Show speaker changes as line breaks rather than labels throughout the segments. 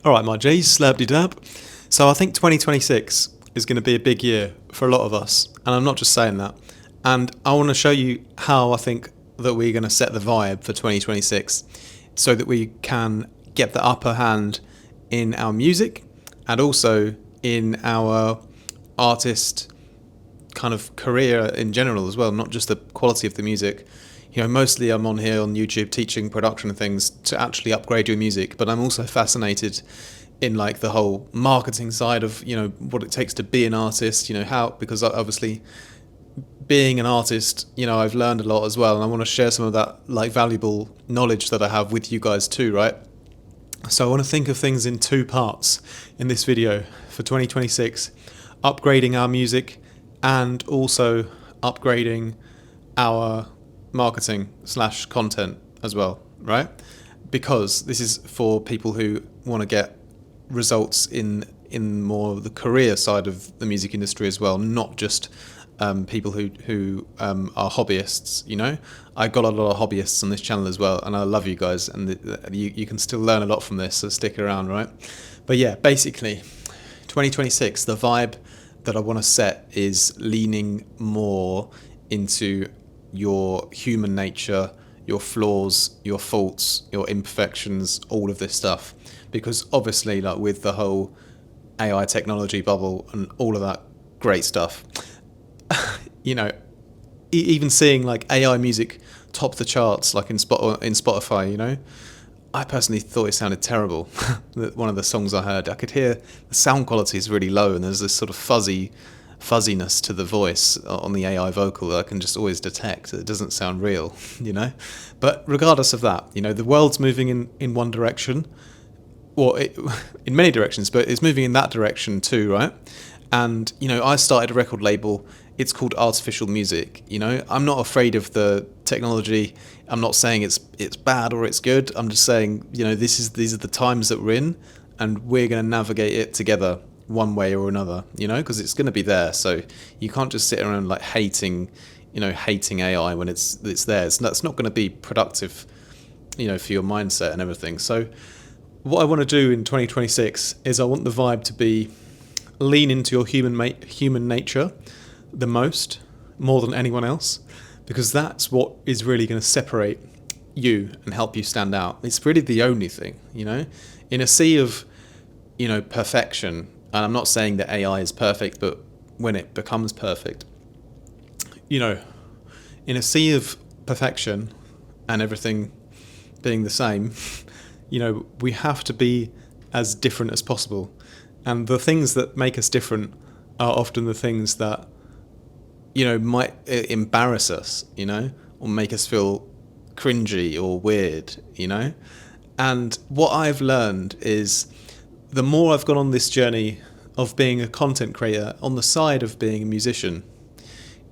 All right, my G's, slurp-de-dub. So I think 2026 is going to be a big year for a lot of us, and I'm not just saying that. And I want to show you how I think that we're going to set the vibe for 2026 so that we can get the upper hand in our music and also in our artist kind of career in general as well, not just the quality of the music. You know, mostly I'm on here on YouTube teaching production and things to actually upgrade your music, but I'm also fascinated in like the whole marketing side of, you know, what it takes to be an artist, you know, how, because obviously being an artist, you know, I've learned a lot as well, and I want to share some of that like valuable knowledge that I have with you guys too, right? So I want to think of things in two parts in this video for 2026, upgrading our music and also upgrading our marketing / content as well, right? Because this is for people who want to get results in more of the career side of the music industry as well, not just people who are hobbyists. You know, I got a lot of hobbyists on this channel as well, and I love you guys, and you can still learn a lot from this, so stick around, right? But yeah, basically 2026, the vibe that I want to set is leaning more into your human nature, your flaws, your faults, your imperfections, all of this stuff. Because obviously, like with the whole AI technology bubble and all of that great stuff, you know, even seeing like AI music top the charts, like in Spotify, you know, I personally thought it sounded terrible. One of the songs I heard, I could hear the sound quality is really low, and there's this sort of fuzziness to the voice on the AI vocal that I can just always detect. It doesn't sound real, you know. But regardless of that, you know, the world's moving in one direction, or in many directions, but it's moving in that direction too, right? And, you know, I started a record label. It's called Artificial Music. You know, I'm not afraid of the technology. I'm not saying it's bad or it's good. I'm just saying, you know, these are the times that we're in, and we're going to navigate it together one way or another, you know, because it's going to be there. So you can't just sit around like hating AI when it's there. That's not going to be productive, you know, for your mindset and everything. So what I want to do in 2026 is I want the vibe to be lean into your human nature the most, more than anyone else, because that's what is really going to separate you and help you stand out. It's really the only thing, you know, in a sea of, you know, perfection. And I'm not saying that AI is perfect, but when it becomes perfect, you know, in a sea of perfection and everything being the same, you know, we have to be as different as possible. And the things that make us different are often the things that, you know, might embarrass us, you know, or make us feel cringy or weird, you know. And what I've learned is the more I've gone on this journey of being a content creator on the side of being a musician,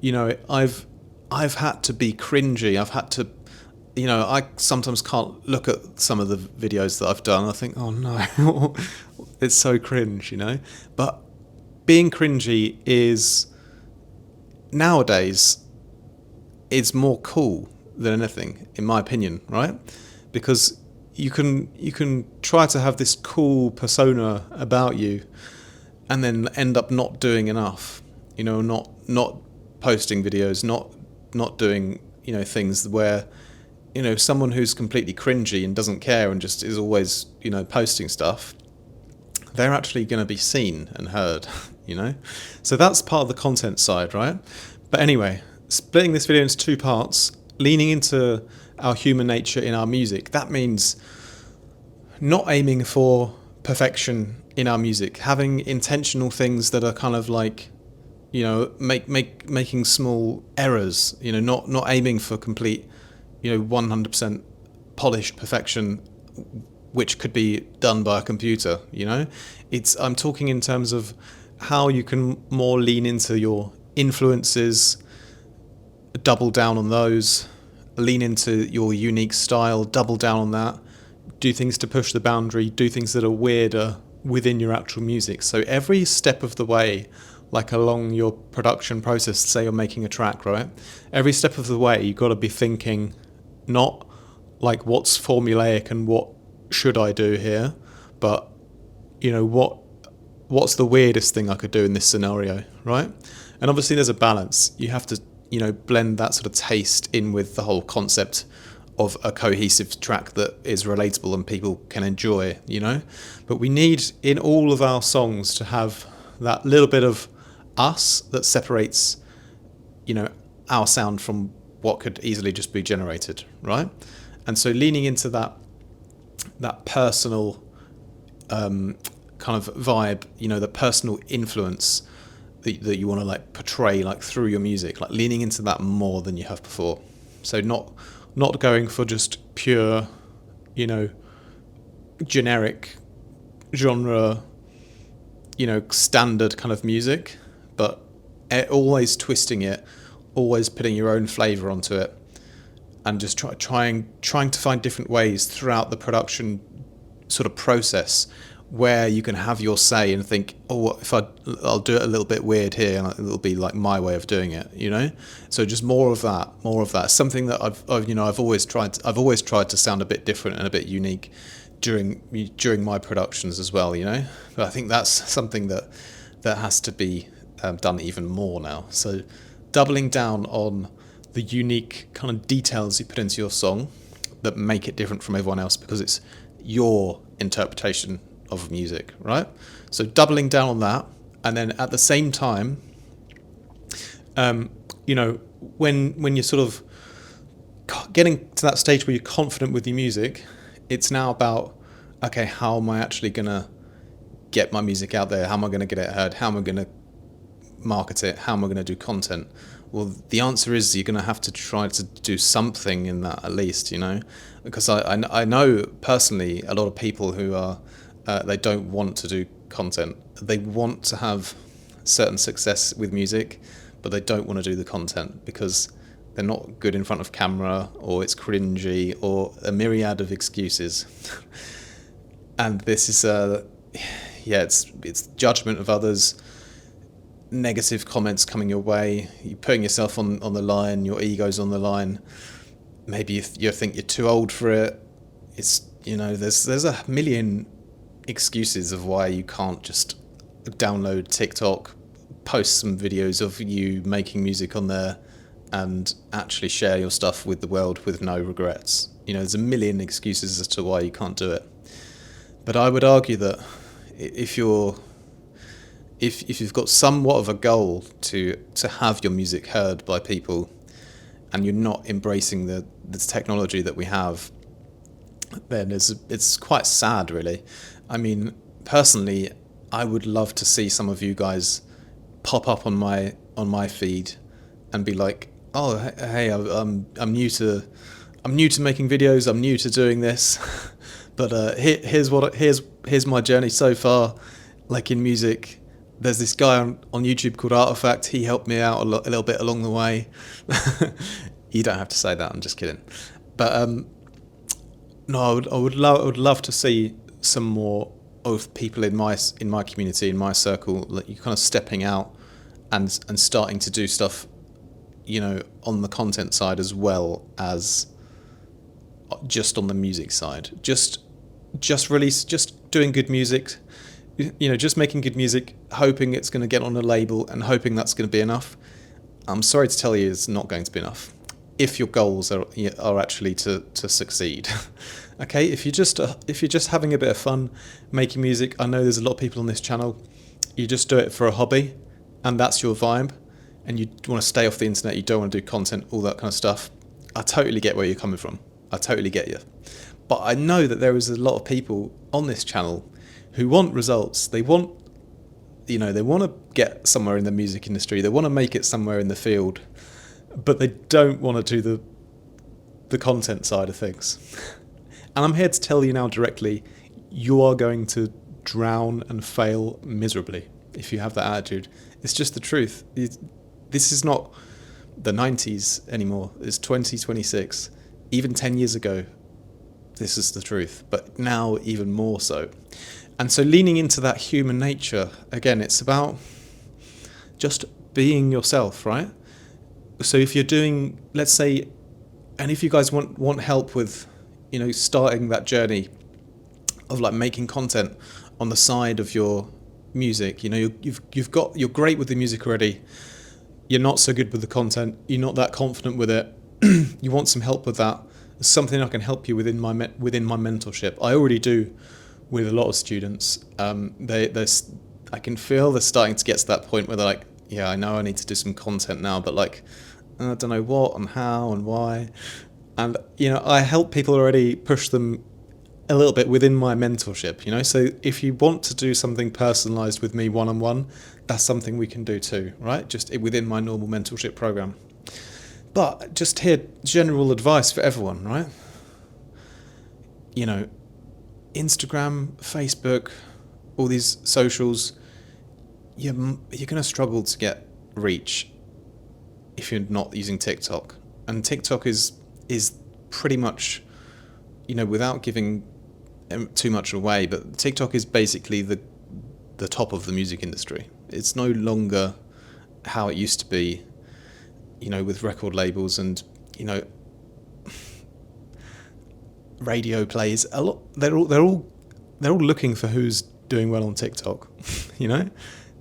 you know, I've had to be cringy. I've had to, you know, I sometimes can't look at some of the videos that I've done. I think, oh no, it's so cringe, you know. But being cringy is nowadays, it's more cool than anything, in my opinion, right? Because you can try to have this cool persona about you, and then end up not doing enough, you know, not posting videos, not doing, you know, things where, you know, someone who's completely cringy and doesn't care and just is always, you know, posting stuff, they're actually going to be seen and heard, you know. So that's part of the content side, right? But anyway, splitting this video into two parts, leaning into our human nature in our music, that means not aiming for perfection in our music, having intentional things that are kind of like, you know, making small errors, you know, not aiming for complete, you know, 100% polished perfection, which could be done by a computer, you know. I'm talking in terms of how you can more lean into your influences, double down on those, lean into your unique style, double down on that, do things to push the boundary, do things that are weirder within your actual music. So every step of the way, like along your production process, say you're making a track, right? Every step of the way, you've got to be thinking not like what's formulaic and what should I do here, but what's the weirdest thing I could do in this scenario, right? And obviously there's a balance. You have to, blend that sort of taste in with the whole concept of a cohesive track that is relatable and people can enjoy, But we need in all of our songs to have that little bit of us that separates, our sound from what could easily just be generated, right? And so leaning into that personal kind of vibe, the personal influence that you want to like portray like through your music, like leaning into that more than you have before. So not going for just pure, generic genre, standard kind of music, but always twisting it, always putting your own flavour onto it, and just trying to find different ways throughout the production sort of process where you can have your say and think, oh, if I'll do it a little bit weird here, and it'll be like my way of doing it, So just more of that. Something that I've always tried to sound a bit different and a bit unique during my productions as well, But I think that's something that has to be done even more now. So doubling down on the unique kind of details you put into your song that make it different from everyone else because it's your interpretation of music, right? So doubling down on that, and then at the same time, when you're sort of getting to that stage where you're confident with your music, it's now about, okay, how am I actually gonna get my music out there? How am I gonna get it heard? How am I gonna market it? How am I gonna do content? Well, the answer is you're going to have to try to do something in that at least, because I know personally a lot of people who are, they don't want to do content. They want to have certain success with music, but they don't want to do the content because they're not good in front of camera, or it's cringy, or a myriad of excuses. And this is, it's judgment of others, negative comments coming your way, you're putting yourself on the line, your ego's on the line. Maybe if you think you're too old for it, it's there's a million excuses of why you can't just download TikTok, post some videos of you making music on there, and actually share your stuff with the world with no regrets. There's a million excuses as to why you can't do it. But I would argue that if you've got somewhat of a goal to have your music heard by people, and you're not embracing the technology that we have, then it's quite sad, really. I mean, personally, I would love to see some of you guys pop up on my feed and be like, oh, hey, I'm new to making videos, I'm new to doing this, but here's my journey so far, like in music. There's this guy on YouTube called Artifact. He helped me out a little bit along the way. You don't have to say that. I'm just kidding. But no, I would love to see some more of people in my community, in my circle, like you kind of stepping out and starting to do stuff, on the content side as well as just on the music side. Just doing good music. Just making good music, hoping it's going to get on a label and hoping that's going to be enough. I'm sorry to tell you, it's not going to be enough. If your goals are actually to succeed, okay. If you're just having a bit of fun making music, I know there's a lot of people on this channel. You just do it for a hobby, and that's your vibe, and you want to stay off the internet. You don't want to do content, all that kind of stuff. I totally get where you're coming from. I totally get you. But I know that there is a lot of people on this channel who want results. They want to get somewhere in the music industry. They want to make it somewhere in the field, but they don't want to do the content side of things. And I'm here to tell you now directly, you are going to drown and fail miserably if you have that attitude. It's just the truth. This is not the 90s anymore. It's 2026. Even 10 years ago, this is the truth, but now even more so. And so leaning into that human nature, again, it's about just being yourself, right? So if you're doing, let's say, and if you guys want help with, starting that journey of like making content on the side of your music. You know, you're great with the music already. You're not so good with the content. You're not that confident with it. You want some help with that. It's something I can help you within my mentorship. I already do with a lot of students. I can feel they're starting to get to that point where they're like, yeah, I know I need to do some content now, but like, I don't know what and how and why. And, you know, I help people already push them a little bit within my mentorship, you know. So if you want to do something personalized with me one-on-one, that's something we can do too, right? Just within my normal mentorship program. But just here, general advice for everyone, right? You know, Instagram, Facebook, all these socials, you're going to struggle to get reach if you're not using TikTok. And TikTok is pretty much, you know, without giving too much away, but TikTok is basically the top of the music industry. It's no longer how it used to be, you know, with record labels and, you know, radio plays. A lot. They're all looking for who's doing well on TikTok, you know.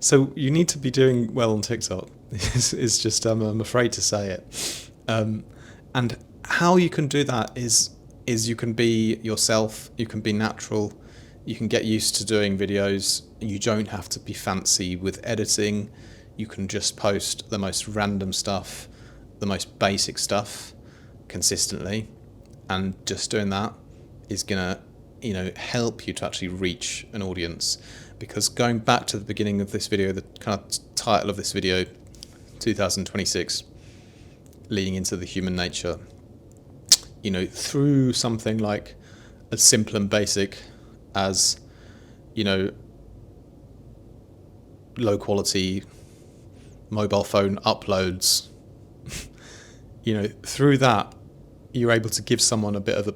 So you need to be doing well on TikTok. It's just I'm afraid to say it. And how you can do that is you can be yourself. You can be natural. You can get used to doing videos. You don't have to be fancy with editing. You can just post the most random stuff, the most basic stuff consistently, and just doing that is gonna, you know, help you to actually reach an audience. Because going back to the beginning of this video, the kind of title of this video, 2026, leading into the human nature, you know, through something like as simple and basic as, you know, low quality mobile phone uploads, you know, through that, you're able to give someone a bit of a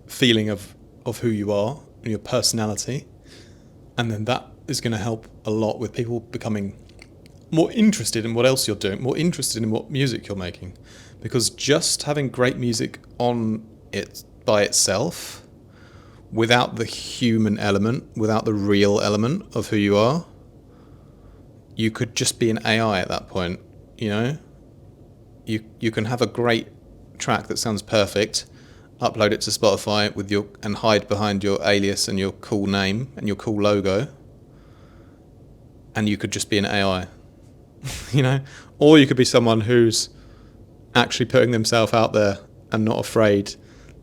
feeling of who you are and your personality. And then that is going to help a lot with people becoming more interested in what else you're doing, more interested in what music you're making. Because just having great music on it by itself, without the human element, without the real element of who you are, you could just be an AI at that point, you know? You can have a great track that sounds perfect, upload it to Spotify with and hide behind your alias and your cool name and your cool logo, and you could just be an AI, you know? Or you could be someone who's actually putting themselves out there and not afraid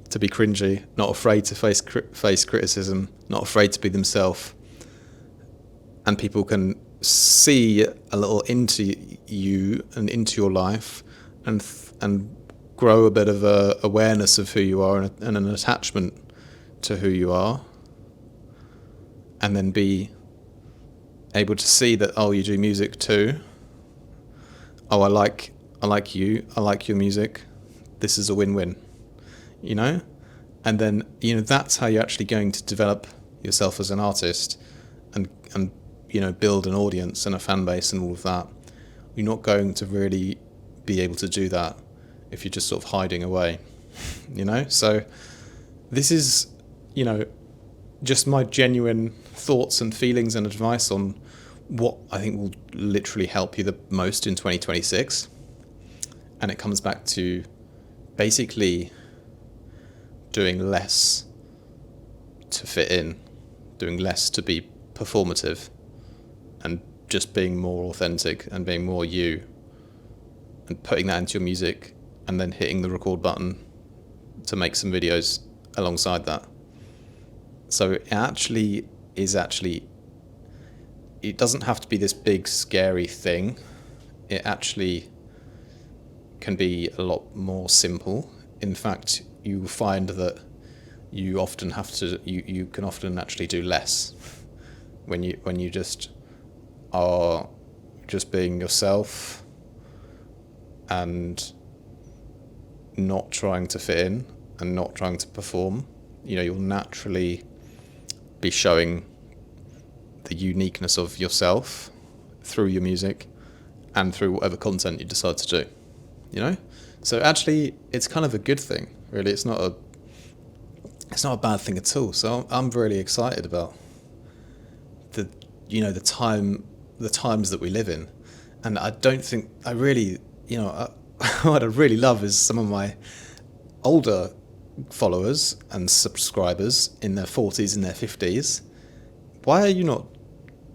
to be cringy, not afraid to face criticism, not afraid to be themselves, and people can see a little into you and into your life, and grow a bit of a awareness of who you are and an attachment to who you are, and then be able to see that, oh, you do music too. Oh, I like you. I like your music. This is a win-win, you know? And then, you know, that's how you're actually going to develop yourself as an artist and you know, build an audience and a fan base and all of that. You're not going to really be able to do that if you're just sort of hiding away, you know? So this is, you know, just my genuine thoughts and feelings and advice on what I think will literally help you the most in 2026. And it comes back to basically doing less to fit in, doing less to be performative, and just being more authentic and being more you, and putting that into your music, and then hitting the record button to make some videos alongside that. So it doesn't have to be this big scary thing. It actually can be a lot more simple. In fact, you will find that you can often actually do less when you just are just being yourself and not trying to fit in and not trying to perform. You know, you'll naturally be showing the uniqueness of yourself through your music and through whatever content you decide to do, you know? So actually, it's kind of a good thing, really. It's not a bad thing at all. So I'm really excited about the times that we live in. And I don't think I really, what I'd really love is some of my older followers and subscribers in their 40s and their 50s. Why are you not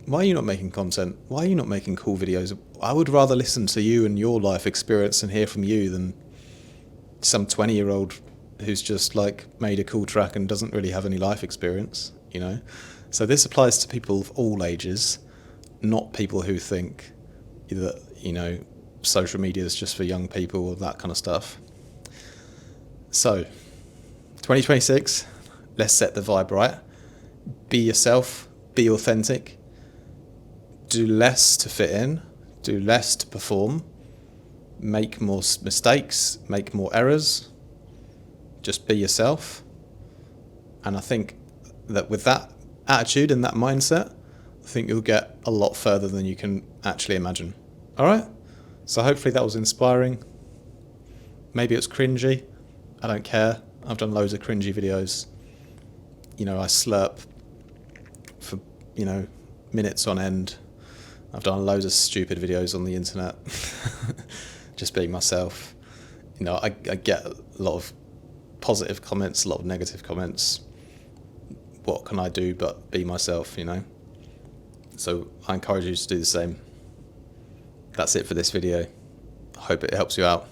making content? Why are you not making cool videos? I would rather listen to you and your life experience and hear from you than some 20-year-old who's just like made a cool track and doesn't really have any life experience, So this applies to people of all ages, not people who think that, social media is just for young people or that kind of stuff. So, 2026, let's set the vibe right. Be yourself, be authentic, do less to fit in, do less to perform, make more mistakes, make more errors, just be yourself. And I think that with that attitude and that mindset, I think you'll get a lot further than you can actually imagine. All right? So hopefully that was inspiring. Maybe it's cringy. I don't care. I've done loads of cringy videos. I slurp for, minutes on end. I've done loads of stupid videos on the internet. Just being myself. I get a lot of positive comments, a lot of negative comments. What can I do but be myself, So I encourage you to do the same. That's it for this video. I hope it helps you out.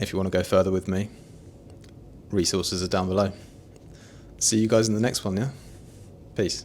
If you want to go further with me, resources are down below. See you guys in the next one, yeah? Peace.